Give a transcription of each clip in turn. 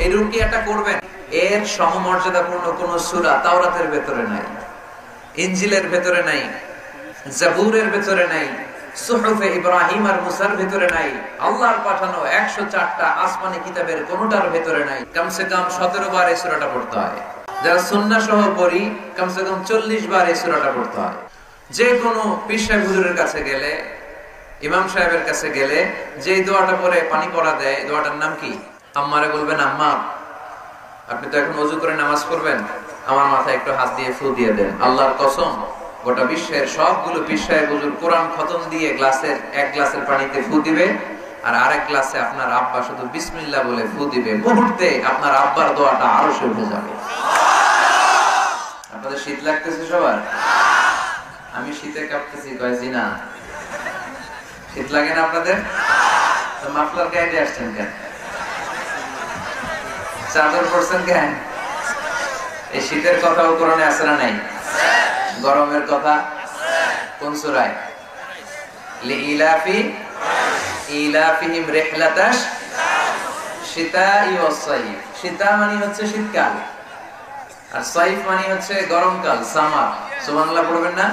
এই রুকিয়াটা করবেন, এর সমমর্যাদাপূর্ণ কোন সূরা তাওরাতের ভেতরে নাই, ইনজিলের ভেতরে নাই, জাবুরের ভেতরে নাই, সুহুফে ইব্রাহিম আর মুসার ভেতরে নাই, আল্লাহর পাঠানো 104টা আসমানি কিতাবের কোনটার ভেতরে নাই। কমসে কম 17 বার এই সূরাটা পড়তে হয়। যারা সুন্নাহ সহ পড়ি কমসে কম 40 বার এই সূরাটা পড়তে হয়। যে কোনো পীর সাহেব হুজুরের কাছে গেলে, ইমাম সাহেবের কাছে গেলে যে দোয়াটা পড়ে পানি পড়া দেয়, দোয়াটার নাম কি? আম্মারে বলবেন, আম্মা আপনি তো এখন ওযু করে নামাজ পড়বেন, আমার মাথায় একটু হাত দিয়ে ফু দিয়ে দেন। আল্লাহর কসম, গোটা বিশ্বের সবগুলো পীর সাহেব হুজুর কোরআন খতম দিয়ে এক গ্লাসের পানিতে ফু দিবে, আর আরেক গ্লাসে আপনার আব্বা শুধু বিসমিল্লাহ বলে ফু দিবে। মুহূর্তে আপনার আব্বার দোয়াটা আরো উঠে যাবে। আপনাদের শীত লাগতেছে সবার? আমি শীতে কাঁপতেছি, কয় জি না? শীত লাগে না আপনাদের? তো মাফলার গায়ে দিয়ে আসছেন কেন? চাদর পরছেন কেন? এই শীতের কথাও কোরআনে আছে না নাই? গরমের কথা কোন সূরায়? লিইলাফি ইলাফিহিম রিহলাতাশ শিতাই ওয়াস সাইফ। শীতা মানে হচ্ছে শীতকাল, আর সাইফ মানে হচ্ছে গরমকাল, সামার। সুবহানাল্লাহ পড়বেন না?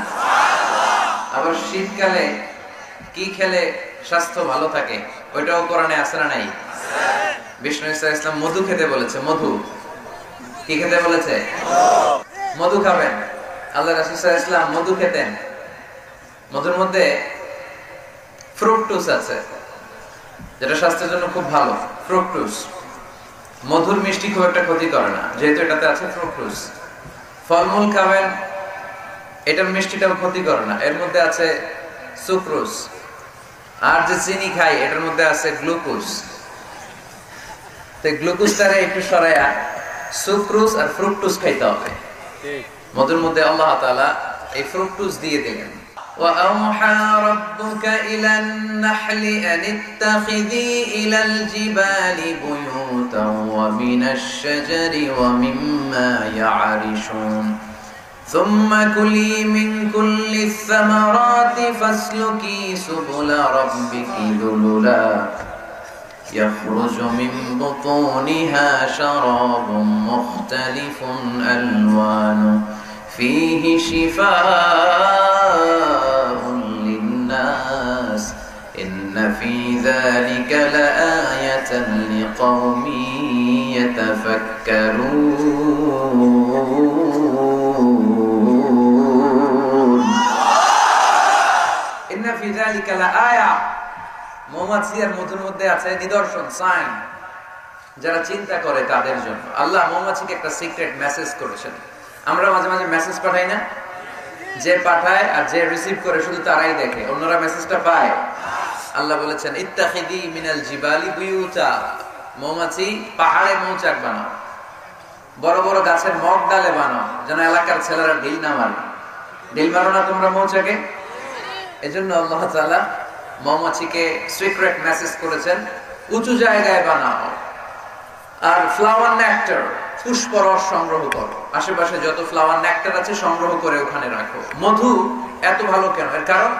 আবার শীতকালে কি খেলে স্বাস্থ্য ভালো থাকে, ওইটাও কোরআনে আছে না নাই? বিষ্ণু ইসলাম মধু খেতে বলেছে। মধু কি খেতে বলেছে? মধু খাবেন। আল্লাহ রাসূল সাল্লাল্লাহু আলাইহি ওয়াসাল্লাম মধু খেতেন। মধুর মধ্যে ফ্রুকটোজ আছে, যেটা স্বাস্থ্যের জন্য খুব ভালো। ফ্রুকটোজ, মধুর মিষ্টি খুব একটা ক্ষতি করে না, যেহেতু এটাতে আছে ফ্রুকটোজ। ফলমূল খাবেন, এটার মিষ্টিটাও ক্ষতি করে না, এর মধ্যে আছে সুক্রোজ। আর যে চিনি খাই, এটার মধ্যে আছে গ্লুকোজ। তো গ্লুকোজটারে একটু সরায়া সুক্রোজ আর ফ্রুকটোজ খাইতে হবে। মধুর মধ্যে আল্লাহ তাআলা এই ফ্রুকটোজ দিয়ে দিলেন। وَأَوْحَى رَبُّكَ إِلَى النَّحْلِ أَنِ اتَّخِذِي إِلَى الْجِبَالِ بُيُوتًا وَمِنَ الشَّجَرِ وَمِمَّا يَعْرِشُونَ ثُمَّ كُلِي مِنْ كُلِّ الثَّمَرَاتِ فَاسْلُكِي سُبُلَ رَبِّكِ ذُلُلًا يَخْرُجُ مِنْ بُطُونِهَا شَرَابٌ مُخْتَلِفٌ أَلْوَانُهُ فِيهِ شِفَاءٌ لِلنَّاسِ إِنَّ فِي ذَلِكَ لَآيَةً لِقَوْمٍ يَتَفَكَّرُونَ إِنَّ فِي ذَلِكَ لَآيَةً মৌমাছি আর মধুর মধ্যে আছে নিদর্শন, সাইন, যারা চিন্তা করে তাদের জন্য। আল্লাহ মৌমাছিকে একটা সিক্রেট মেসেজ করেছেন। আমরা মাঝে মাঝে মেসেজ পাঠাই না? যে পাঠায় আর যে রিসিভ করে শুধু তারাই দেখে, অন্যরা মেসেজটা পায়। আল্লাহ বলেছেন ইত্তাখিদি মিনাল জিবালি বুয়ুতা, মৌমাছি পাহাড়ে মৌচাক বানাও, বড় বড় গাছের মগ ডালে বানাও, যেন এলাকার ছেলেরা ঢিল না মারে। ঢিল মারো না তোমরা মৌচাকে। এজন্য আল্লাহ তাআলা মৌমাছিকে সিক্রেট মেসেজ করেছেন, উঁচু জায়গায় বানাও। আর ফ্লাওয়ার নেক্টার, পুষ্পরস সংগ্রহ করো, আশেপাশে যত ফ্লাওয়ার নেক্টার আছে সংগ্রহ করে ওখানে রাখো। মধু এত ভালো কেন? এর কারণ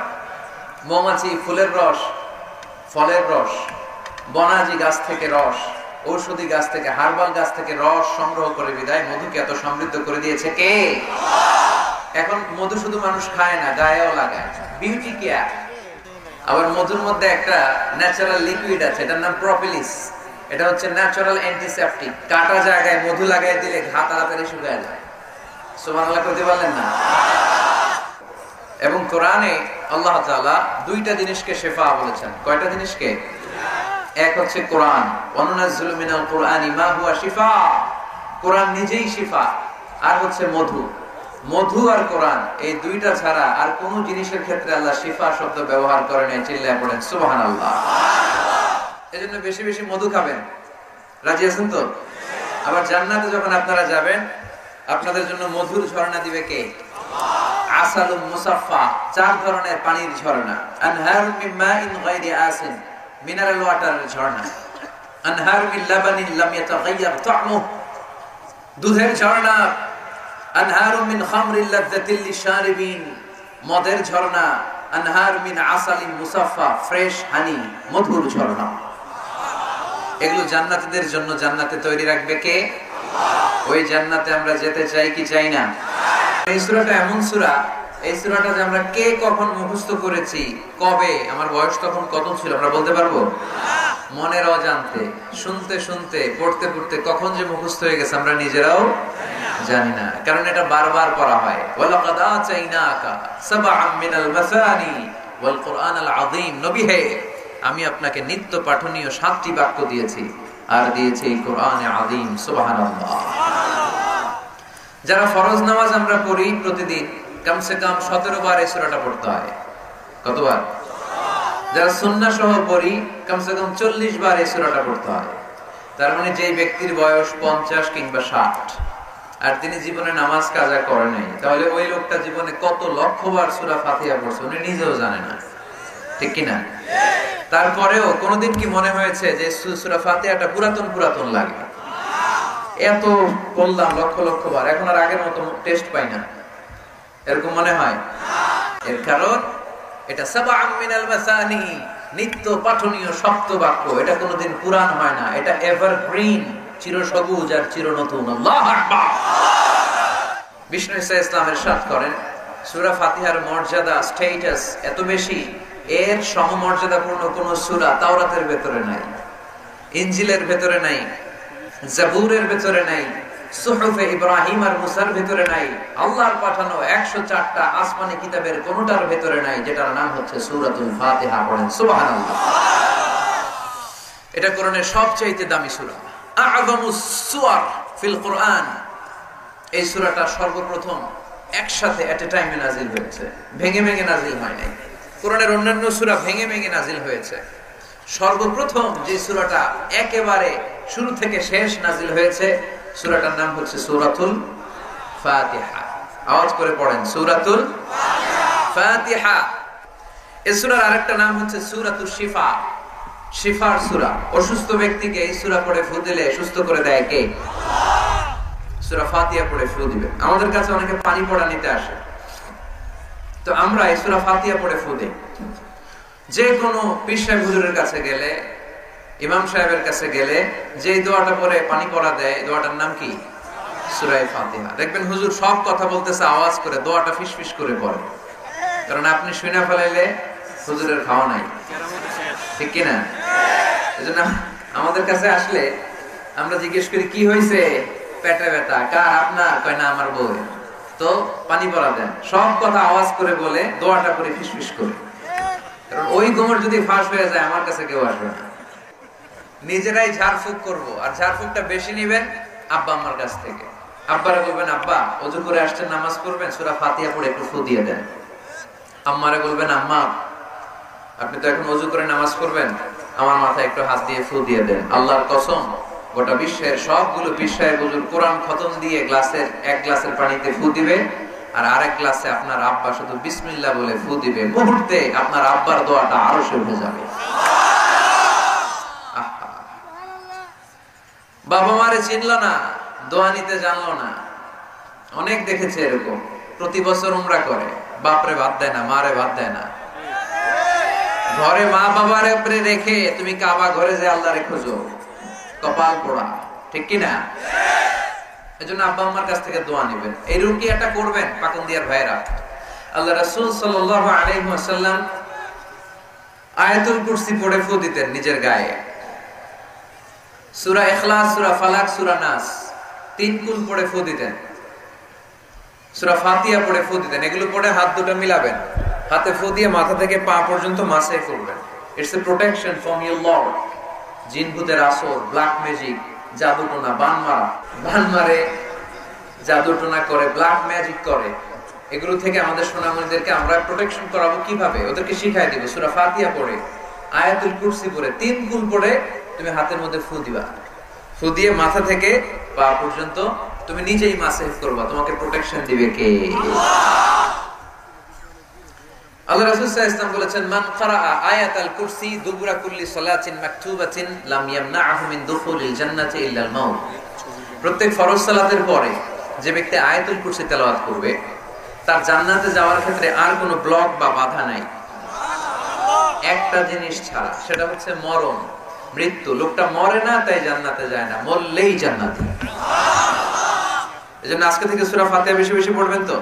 মৌমাছি ফুলের রস, ফলের রস, বনাজি গাছ থেকে রস, ঔষধি গাছ থেকে, হার্বাল গাছ থেকে রস সংগ্রহ করে বিদায় মধুকে এত সমৃদ্ধ করে দিয়েছে কে? এখন মধু শুধু মানুষ খায় না, গায়েও লাগায়, বিউটি কেয়ার। আবার মধুর মধ্যে একটা ন্যাচারাল লিকুইড আছে, এটার নাম প্রোপিলিস। এটা হচ্ছে ন্যাচারাল অ্যান্টিসেপটিক। কাটা জায়গায় মধু লাগাই দিলে ঘা তাড়াতাড়ি শুকায় যায়। সুবহানাল্লাহ করতে পারলেন না? এবং কোরআনে আল্লাহ তাআলা দুইটা জিনিসকে শিফা বলেছেন। কয়টা জিনিসকে? এক হচ্ছে কোরআন, ওয়ানুনাজ্জিলু মিনাল কুরআনি মা হুয়া শিফা, কোরআন নিজেই শিফা। আর হচ্ছে মধু। মধু আর কোরআন, এই দুইটা ছাড়া আর কোন জিনিসের ক্ষেত্রে আল্লাহ শিফা শব্দ ব্যবহার করেন নাই। চিল্লায় পড়েন সুবহানাল্লাহ। এজন্য বেশি বেশি মধু খাবেন। রাজি আছেন তো? আবার জান্নাতে যখন আপনারা যাবেন, আপনাদের জন্য মধুর ঝর্ণা দিবে কে? আল্লাহ। আসালুম মুসাফফা, 4 ধরনের পানির ঝর্ণা। আনহারুম মিন মাইন গায়রি আসিন, মিনারেল ওয়াটারের ঝর্ণা। আনহারুম মিন লাবানিন লাম ইয়াতাগায়্যার তা'মুহু, দুধের ঝর্ণা। আনহারুম মিন খামরিল লাযযাতিল লিশারিবিন, মদের ঝর্ণা। আনহার মিন আসালিন মুসাফফা, ফ্রেশ হানি, মধুর ঝর্ণা। এগুলো জান্নাতীদের জন্য জান্নাতে তৈরি রাখবে কে? ওই জান্নাতে আমরা যেতে চাই কি চাই না? এই সূরাটা এমন সূরা, এই সূরাটা যে আমরা কে কখন মুখস্থ করেছি, কবে, আমার বয়স তখন কত ছিল আমরা বলতে পারবো? মনের অজান্তে, শুনতে শুনতে, পড়তে পড়তে কখন যে মুখস্থ হয়ে গেছে আমরা নিজেরাও জানি না, কারণ এটা বারবার পড়া হয়। ওয়ালাকাদ আতাইনাকা সাবআম মিনাল মাসানি ওয়াল কুরআনাল আযীম। নবী হে, আমি আপনাকে নিত্য পাঠনীয় 7টি বাক্য দিয়েছি, আর দিয়েছি এই কোরআনে আযীম। সুবহানাল্লাহ। যারা ফরজ নামাজ আমরা পড়ি প্রতিদিন, কমসে কম 17 বার এই সূরাটা পড়তে হয়। কতবার? যারা সুন্নাহ সহ পড়ি, কমসে কম 40 বার এই সূরাটা পড়তে হয়। তার মানে যেই ব্যক্তির বয়স 50 কিংবা 60 আর তিনি জীবনে নামাজ কাজা করে নাই, তাহলে ওই লোকটা জীবনে কত লক্ষবার সূরা ফাতিহা পড়ছে উনি নিজেও জানে না, ঠিক কি না? তারপরেও কোনদিন কি মনে হয়েছে যে সূরা ফাতিহাটা পুরাতন পুরাতন লাগে? এত বললাম লক্ষ লক্ষ বার, এখন আর আগের মতো টেস্ট পাই না, এরকম মনে হয়? এর কারণ এটা সাবআম মিনাল মাসানি, নিত্য পাঠনীয় শব্দ বাক্য, এটা কোনোদিন পুরান হয় না, এটা এভারগ্রিন, চিরসবুজ আর চিরনতুন। আল্লাহু আকবার। বিষ্ণু ঈসা ইসলাম ইরশাদ করেন, সূরা ফাতিহার মর্যাদা, স্ট্যাটাস এত বেশি, এর সমমর্যাদাপূর্ণ কোন সূরা তাওরাতের ভেতরে নাই, ইনজিলের ভেতরে নাই, জাবুরের ভেতরে নাই, সুহুফে ইব্রাহিম আর মুসার ভেতরে নাই, আল্লাহর পাঠানো 104টা আসমানি কিতাবের কোনটার ভেতরে নাই, যেটার নাম হচ্ছে সূরাতুল ফাতিহা। পড়েন সুবহানাল্লাহ। এটা কোরআনের সবচেয়ে দামি সূরা, আ'যামুস সুওয়ার ফিল কোরআন। এই সূরাটা সর্বপ্রথম একসাথে এট এ টাইমে নাজিল হয়েছে, ভেঙে ভেঙে নাজিল হয় নাই। কোরআনের অন্যান্য সূরা ভেঙে ভেঙে নাজিল হয়েছে, সর্বপ্রথম যে সূরাটা একেবারে শুরু থেকে শেষ নাজিল হয়েছে, সূরাটার নাম হচ্ছে সূরাতুল ফাতিহা। আওয়াজ করে পড়েন, সূরাতুল ফাতিহা। এই সূরার আরেকটা নাম হচ্ছে সূরাতুশ শিফা, শিফার সূরা। অসুস্থ ব্যক্তিকে এই সূরা পড়ে ফু দিলে সুস্থ করে দেয় কে? সূরা ফাতিহা পড়ে ফু দিবে। আমাদের কাছে অনেকে পানি পড়া নিতে আসে, তো আমরা এই সূরা ফাতিহা পড়ে ফু দেই। যে কোনো পীর সাহেব হুজুরের কাছে গেলে, ইমাম সাহেবের কাছে গেলে যে দোয়াটা পড়ে পানি পড়া দেয়, দোয়াটার নাম কি? সূরা ফাতিহা। দেখবেন হুজুর সব কথা বলতেছে আওয়াজ করে, দোয়াটা ফিসফিস করে পড়ে, কারণ আপনি শুনে ফেলাইলে হুজুরের খাওয়া নাই, ঠিক কি না? এজন্য আমাদের কাছে আসলে আমরা জিজ্ঞেস করি কি হয়েছে, পেটে ব্যথা কার? আপনার? কয় না আমার বউ। তো পানি পড়া দেন, সব কথা আওয়াজ করে বলে, দোয়াটা করে ফিসফিস করে, কারণ ওই গোমর যদি ফাঁস হয়ে যায় আমার কাছে কেউ আসবে না। নিজেরাই ঝাড়ফুঁক করবো, আর ঝাড়ফুঁকটা বেশি নিবেন আব্বা আম্মার কাছ থেকে। আব্বারে বলবেন, আব্বা ওযু করে আসছেন নামাজ পড়বেন, সূরা ফাতিহা পড়ে একটু ফু দিয়ে দেন। আম্মারে বলবেন, আম্মা আপনি তো এখন ওযু করে নামাজ পড়বেন, আমার মাথায় একটু হাত দিয়ে ফু দিয়ে দেন। আল্লাহর কসম, গোটা বিশ্বের সবগুলো পীর সাহেব হুজুর কোরআন খতম দিয়ে গ্লাসের এক গ্লাসের পানিতে ফু দিবে, আর আরেক গ্লাসে আপনার আব্বা শুধু বিসমিল্লাহ বলে ফু দিবে, মুহূর্তে আপনার আব্বার দোয়াটা আরশে উঠে যাবে। বাবা মারে চিনলো না, দোয়া নিতে জানলো না। অনেক দেখেছে এরকম, প্রতি বছর উমরা করে, বাপরে ভাত দেয় না, মারে ভাত দেয় না। ঘরে মা বাবার উপরে রেখে তুমি কাবা ঘরে যে আল্লাহরে খোঁজো, কপাল পোড়া, ঠিক কি না? এজন্য আব্বা আম্মার কাছ থেকে দোয়া নেবেন। এই রুকিয়াটা করবেন পাকুন্দিয়ার ভাইরা। আল্লাহ রাসূল সাল্লাল্লাহু আলাইহি ওয়াসাল্লাম আয়াতুল কুরসি পড়ে ফু দিতেন নিজের গায়ে। সূরা ইখলাস, সূরা ফালাক, সূরা নাস 3 কুল পড়ে ফু দিতেন। সূরা ফাতিহা পড়ে ফু দিতেন। এগুলো পড়ে হাত দুটো মিলাবেন, হাতে ফু দিয়ে মাথা থেকে পা পর্যন্ত মাসে করবেন। It's a protection from your Lord. জিন ভূতের আসর, ব্ল্যাক ম্যাজিক, জাদুটোনা, বান মারে, জাদুটোনা করে, ব্ল্যাক ম্যাজিক করে, এগুলো থেকে আমাদের সোনামণিদেরকে আমরা প্রোটেকশন করাবো কিভাবে? ওদেরকে শিখাই দিব। সূরা ফাতিহা পড়ে, আয়াতুল কুরসি পড়ে, 3 কুল পড়ে তুমি হাতের মধ্যে ফু দিবা। ফু দিয়ে মাথা থেকে পা পর্যন্ত তুমি নিজেই মাসেহ করবা। তোমাকে প্রোটেকশন দিবে কে? আল্লাহ রাসূল সাল্লাল্লাহু আলাইহি ওয়াসাল্লাম বলেছেন, মান ক্বারাআ আয়াতাল কুরসি দুবুরা কুল্লি সালাতিন মাকতুবাতিন লাম ইয়ামনাহু মিন দুখুলিল জান্নাতি ইল্লা আল মাউত। প্রত্যেক ফরজ সালাতের পরে যে ব্যক্তি আয়াতুল কুরসি তেলাওয়াত করবে, তার জান্নাতে যাওয়ার ক্ষেত্রে আর কোনো ব্লক বা বাধা নাই, একটা জিনিস ছাড়া, সেটা হচ্ছে মরণ। মৃত্যু। লোকটা মরে না তাই জান্নাতে যায় না, মরলেই জান্নাতে। এজন্য আজকে থেকে সূরা ফাতিহা বেশি বেশি পড়বেন তো।